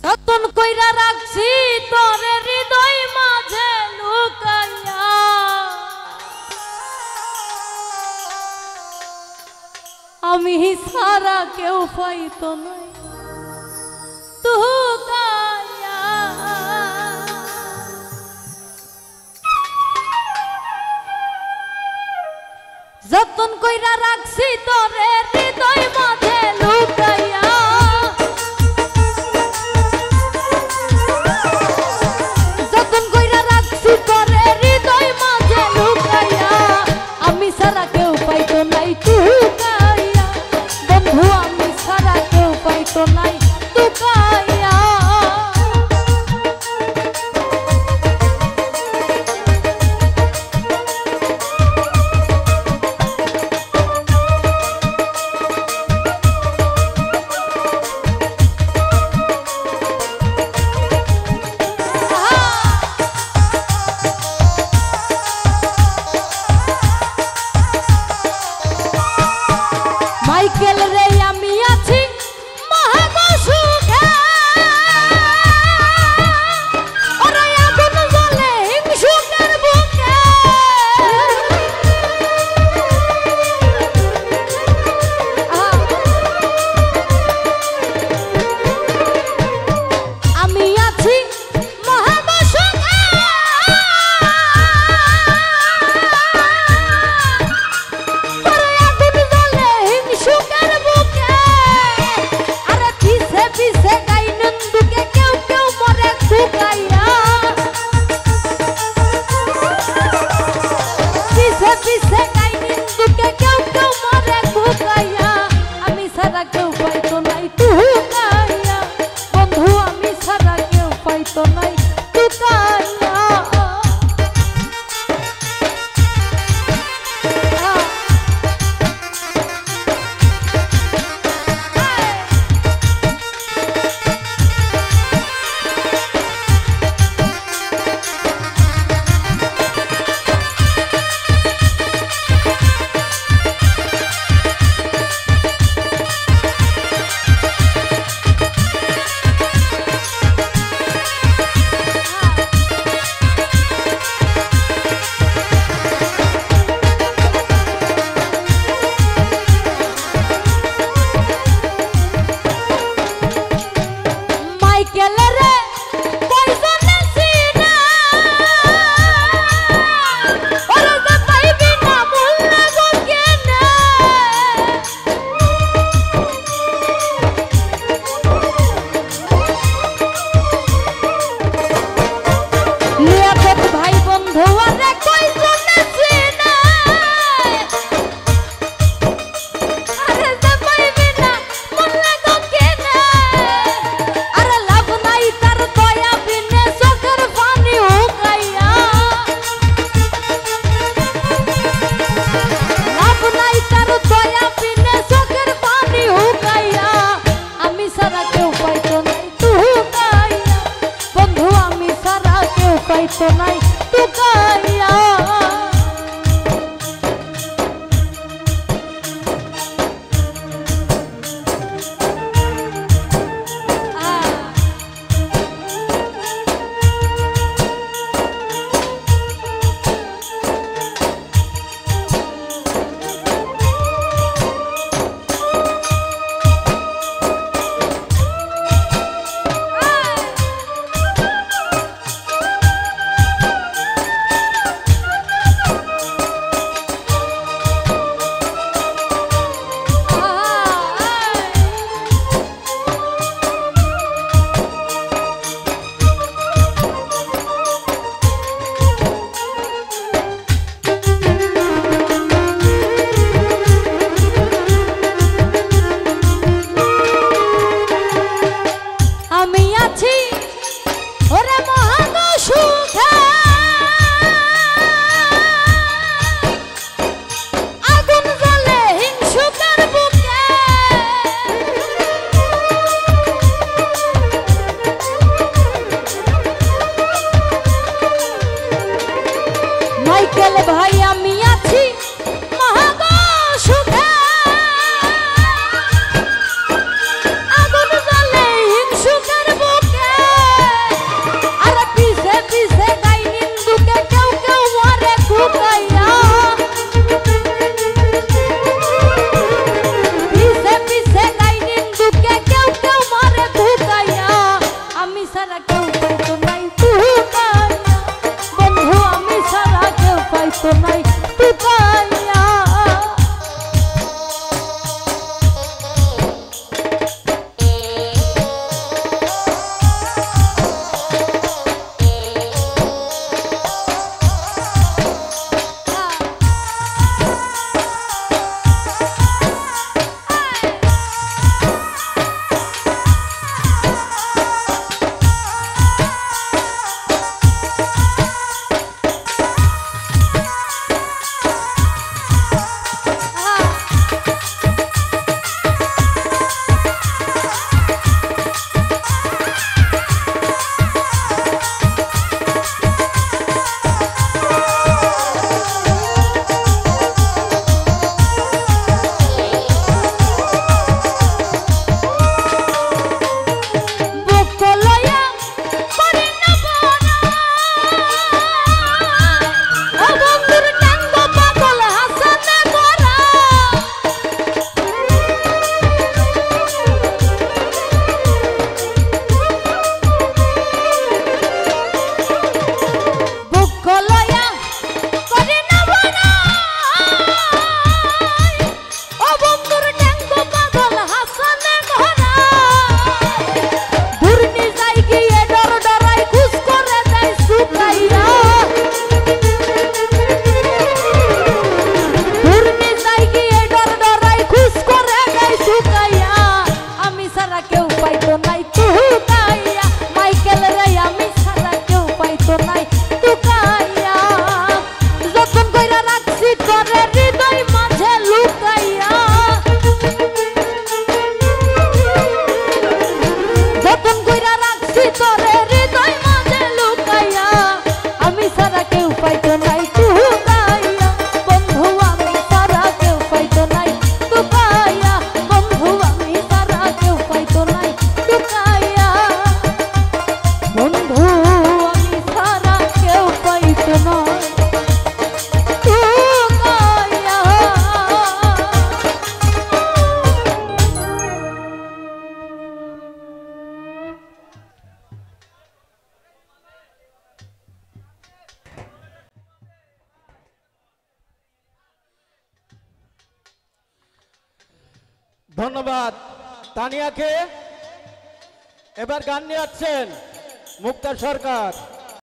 যতন কইরা রাখছি তোরে হৃদয় মাঝে লুকাইয়া, আমি সারা কেউ পাইতো নাই তুকাইয়া। যতন কইরা রাখছি তোরে হৃদয় মাঝে লুকাইয়া, যতন কইরা রাখছি তোরে হৃদয় মাঝে লুকাইয়া, আমি সারা কেউ পাইতো নাই তুকাইয়া। বন্ধু আমি সারা কেউ পাইতো নাই তুকাইয়া। মাইকেল রে আমি আছি মহা সুখে, ওরে আগুন জ্বলে হিংসুকের বুকে। আমি আছি মহা সুখে, ওরে আগুন জ্বলে হিংসুকের বুকে। আরে পিছে পিছে গাই নন্দুকে কেউ কেউ মরে ঠুকাইয়া, পিছে পিছে গাই নন্দুকে কেউ কেউ মরে ঠুকাইয়া। আমি সারা কেউ পাইতো নাই তুকাইয়া। বন্ধু আমি সারা কেউ পাইতো নাই তুকাইয়া। মাইকেল রে কইজনে সিনা, ওরে যে পাইবি না মূল লাগো কেনে। লিয়াকত ভাই বন্ধু আরে কইজনে সিনা, আরে যে পাইবি না মূল লাগো কেনে। আরে লাভ নাই তার দয়া বিনে চোখের পানি হুকাইয়া, লাভ নাই তার দয়া বিনে চোখের পানি হুকাইয়া। আমি সারা কেউ পাইতো নাই তুকাইয়া। বন্ধু আমি সারা কেউ পাইতো নাই তুকাইয়া। ধন্যবাদ তানিয়াকে। এবার গান নিয়ে আসছেন মুক্তা সরকার।